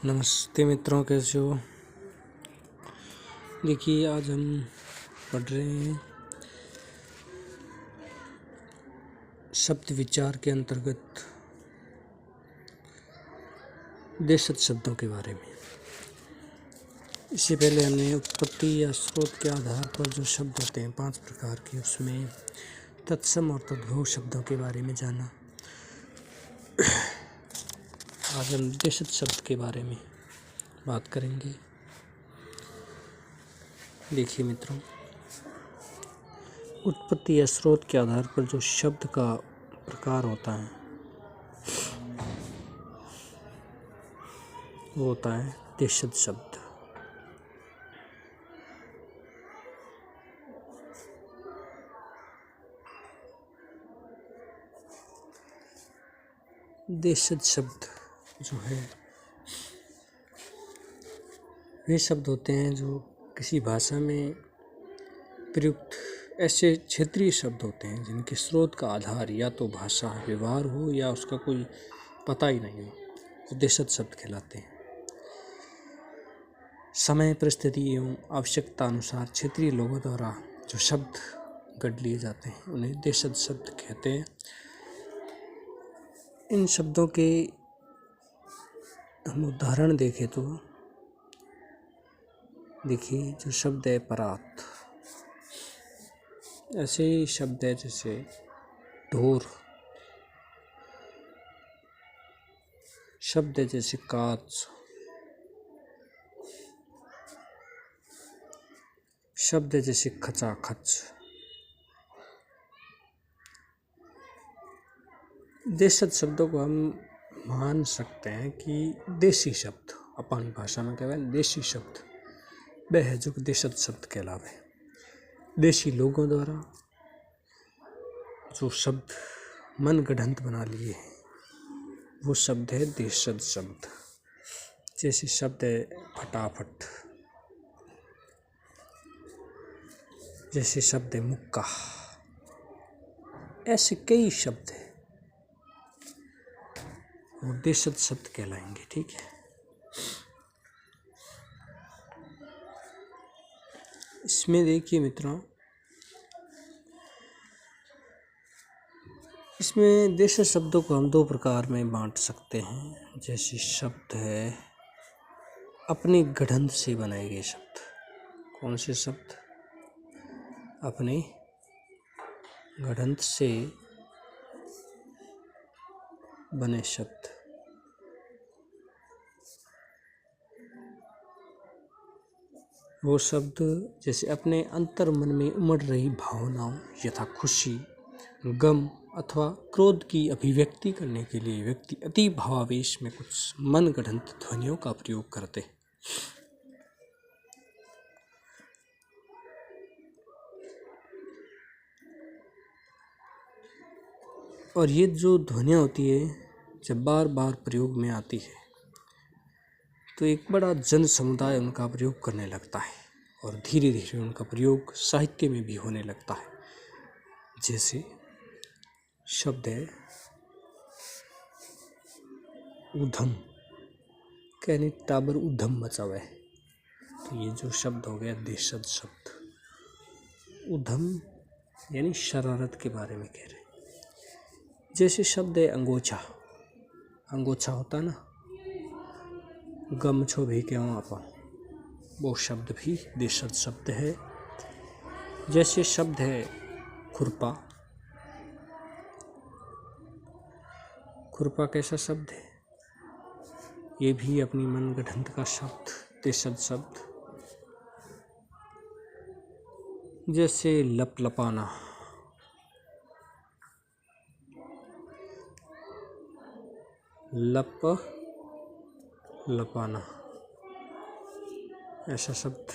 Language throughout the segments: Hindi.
नमस्ते मित्रों, कैसे हो। देखिए, आज हम पढ़ रहे हैं शब्द विचार के अंतर्गत देशज शब्दों के बारे में। इससे पहले हमने उत्पत्ति या स्रोत के आधार पर जो शब्द होते हैं 5 प्रकार के, उसमें तत्सम और तद्भव शब्दों के बारे में जाना। आज हम देशज शब्द के बारे में बात करेंगे। देखिए मित्रों, उत्पत्ति या स्रोत के आधार पर जो शब्द का प्रकार होता है वो होता है देशज शब्द। देशज शब्द जो है वे शब्द होते हैं जो किसी भाषा में प्रयुक्त ऐसे क्षेत्रीय शब्द होते हैं जिनके स्रोत का आधार या तो भाषा व्यवहार हो या उसका कोई पता ही नहीं हो, वो देशज शब्द कहलाते हैं। समय, परिस्थिति एवं आवश्यकता अनुसार क्षेत्रीय लोगों द्वारा जो शब्द गढ़ लिए जाते हैं उन्हें देशज शब्द कहते हैं। इन शब्दों के हम उदाहरण देखें तो देखिए, जो शब्द है परात, ऐसे ही शब्द है जैसे ढोर, शब्द है जैसे काच, शब्द है जैसे खचाखच। देशज शब्दों को हम मान सकते हैं कि देसी शब्द, अपनी भाषा में कहते हैं देसी शब्द, वह है जो देशज शब्द कहलावे। देशी लोगों द्वारा जो शब्द मन गढ़ंत बना लिए हैं वो शब्द है देशज शब्द। जैसे शब्द है फटाफट, जैसे शब्द है मुक्का, ऐसे कई शब्द हैं वो देशज शब्द कहलाएंगे। ठीक है, इसमें देखिए मित्रों, इसमें देशज शब्दों को हम 2 प्रकार में बांट सकते हैं। जैसे शब्द है अपनी गढ़ंत से बनाए गए शब्द। कौन से शब्द? अपनी गढ़ंत से बने शब्द। वो शब्द जैसे अपने अंतर मन में उमड़ रही भावनाओं यथा खुशी, गम अथवा क्रोध की अभिव्यक्ति करने के लिए व्यक्ति अति भावावेश में कुछ मन गढ़ंत ध्वनियों का प्रयोग करते। और ये जो ध्वनियाँ होती है जब बार बार प्रयोग में आती है तो एक बड़ा जन समुदाय उनका प्रयोग करने लगता है और धीरे धीरे उनका प्रयोग साहित्य में भी होने लगता है। जैसे शब्द है उधम, कहने टाबर उधम मचावे, तो ये जो शब्द हो गया देशज शब्द। उधम यानी शरारत के बारे में कह रहे। जैसे शब्द है अंगोछा, अंगोछा होता ना, गमछो भी क्यों आपा, वो शब्द भी देशज शब्द है। जैसे शब्द है खुरपा, खुरपा कैसा शब्द है? ये भी अपनी मन गढ़ंत का शब्द, देशज शब्द। जैसे लपलपाना, लप लपाना, ऐसा शब्द।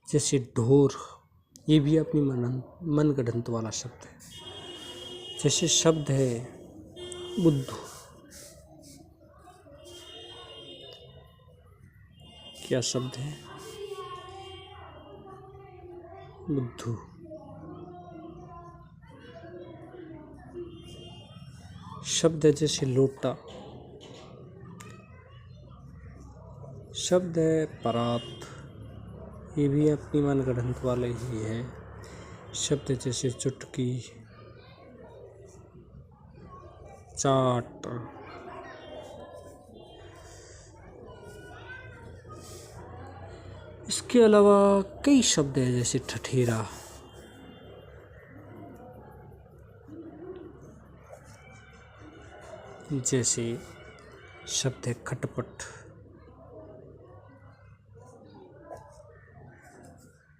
जैसे ढोर, ये भी अपनी मन गढ़ंत वाला शब्द है। जैसे शब्द है बुद्धू, क्या शब्द है? बुद्धू। शब्द है जैसे लोटा, शब्द है परात, ये भी अपनी मनगढ़ंत वाले ही है। शब्द जैसे चुटकी, चाट, इसके अलावा कई शब्द हैं जैसे ठठेरा, जैसे शब्द है खटपट।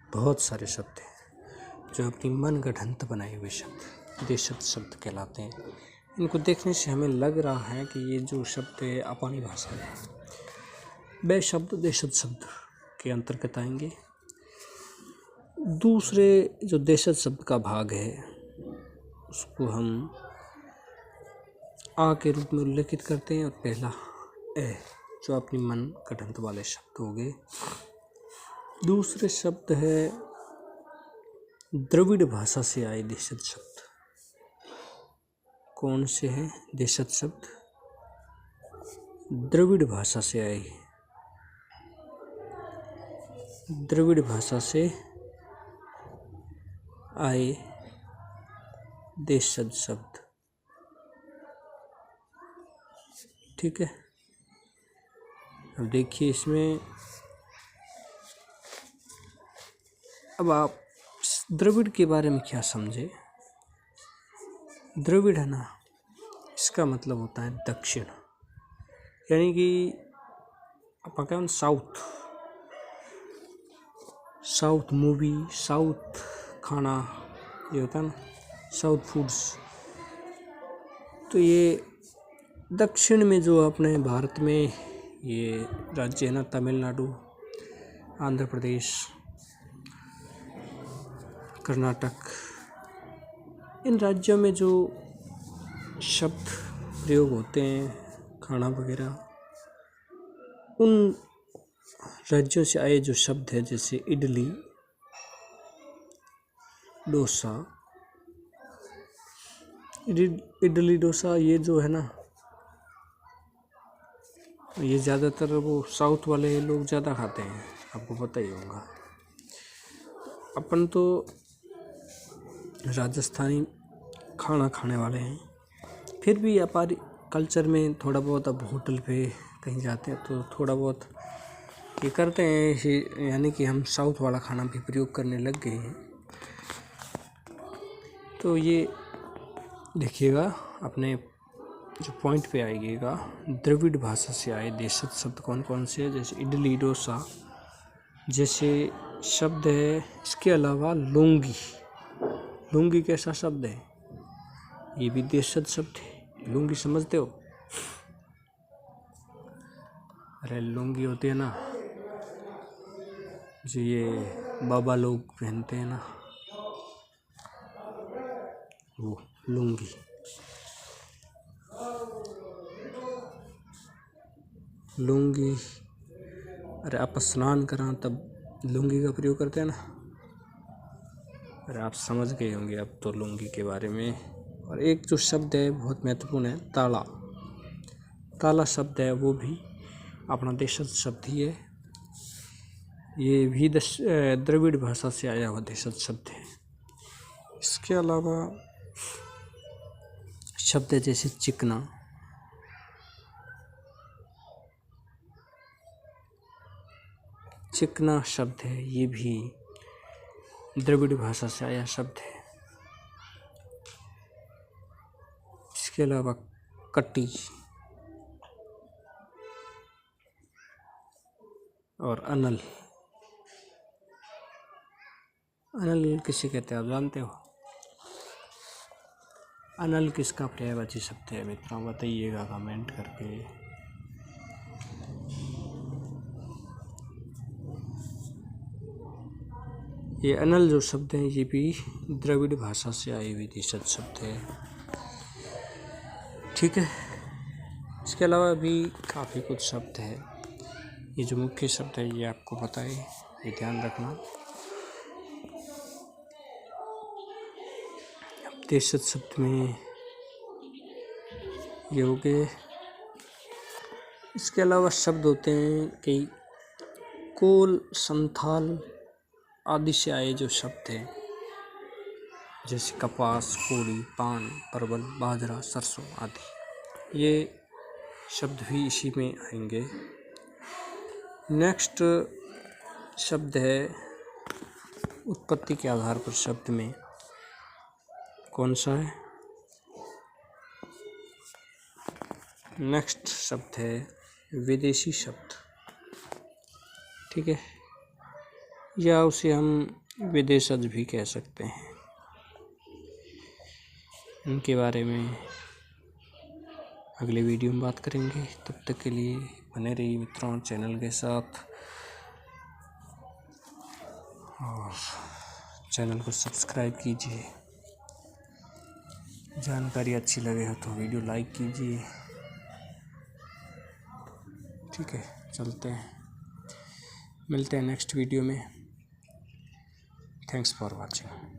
बहुत सारे शब्द हैं जो अपनी मनगढ़ंत बनाए हुए शब्द देशज शब्द कहलाते हैं। इनको देखने से हमें लग रहा है कि ये जो शब्द है अपनी भाषा है। वे शब्द देशज शब्द के अंतर्गत आएंगे। दूसरे जो देशज शब्द का भाग है उसको हम आ के रूप में उल्लेखित करते हैं, और पहला ए जो अपनी मनगढ़ंत वाले शब्द हो गए। दूसरे शब्द है द्रविड़ भाषा से आए देशज शब्द। कौन से हैं देशज शब्द? द्रविड़ भाषा से आए, द्रविड़ भाषा से आए देशज शब्द। ठीक है, अब देखिए इसमें, अब आप द्रविड़ के बारे में क्या समझे। द्रविड़ है ना, इसका मतलब होता है दक्षिण, यानी कि अपन क्या साउथ मूवी, साउथ खाना, ये होता है ना साउथ फूड्स। तो ये दक्षिण में जो अपने भारत में ये राज्य है ना, तमिलनाडु, आंध्र प्रदेश, कर्नाटक, इन राज्यों में जो शब्द प्रयोग होते हैं खाना वगैरह, उन राज्यों से आए जो शब्द है जैसे इडली, डोसा। इडली डोसा ये जो है ना, ये ज़्यादातर वो साउथ वाले लोग ज़्यादा खाते हैं, आपको पता ही होगा। अपन तो राजस्थानी खाना खाने वाले हैं, फिर भी हमारी कल्चर में थोड़ा बहुत अब होटल पे कहीं जाते हैं तो थोड़ा बहुत ये करते हैं, यानी कि हम साउथ वाला खाना भी प्रयोग करने लग गए हैं। तो ये देखिएगा अपने जो पॉइंट पे आइएगा, द्रविड़ भाषा से आए देशज शब्द कौन कौन से हैं, जैसे इडली डोसा जैसे शब्द है। इसके अलावा लुंगी, लुंगी कैसा शब्द है, ये भी देशज शब्द है। लुंगी समझते हो? अरे लुंगी होती है ना, जो ये बाबा लोग पहनते हैं ना, वो लुंगी। लुंगी, अरे आप स्नान करा तब लुंगी का प्रयोग करते हैं ना। अरे आप समझ गए होंगे अब तो लुंगी के बारे में। और एक जो शब्द है बहुत महत्वपूर्ण है, ताला। ताला शब्द है वो भी अपना देशज शब्द ही है। ये भी द्रविड़ भाषा से आया हुआ देशज शब्द है। इसके अलावा शब्द है जैसे चिकना, चिकना शब्द है, ये भी द्रविड़ भाषा से आया शब्द है। इसके अलावा कट्टी और अनल। अनल किसे कहते हैं आप जानते हो? अनल किसका पर्यायवाची शब्द है मित्रों, बताइएगा कमेंट करके। ये अनल जो शब्द हैं ये भी द्रविड़ भाषा से आए हुए देशज शब्द है। ठीक है, इसके अलावा भी काफ़ी कुछ शब्द है। ये जो मुख्य शब्द है ये आपको पता है, ये ध्यान रखना। देशज शब्द में ये हो गए। इसके अलावा शब्द होते हैं कई कोल, संथाल आदि से आए जो शब्द हैं, जैसे कपास, कोड़ी, पान, परवल, बाजरा, सरसों आदि, ये शब्द भी इसी में आएंगे। नेक्स्ट शब्द है उत्पत्ति के आधार पर शब्द में कौन सा है? नेक्स्ट शब्द है विदेशी शब्द, ठीक है, या उसे हम विदेशज भी कह सकते हैं। इनके बारे में अगले वीडियो में बात करेंगे। तब तक के लिए बने रहिए मित्रों चैनल के साथ, और चैनल को सब्सक्राइब कीजिए। जानकारी अच्छी लगे हो तो वीडियो लाइक कीजिए। ठीक है, चलते हैं, मिलते हैं नेक्स्ट वीडियो में। Thanks for watching.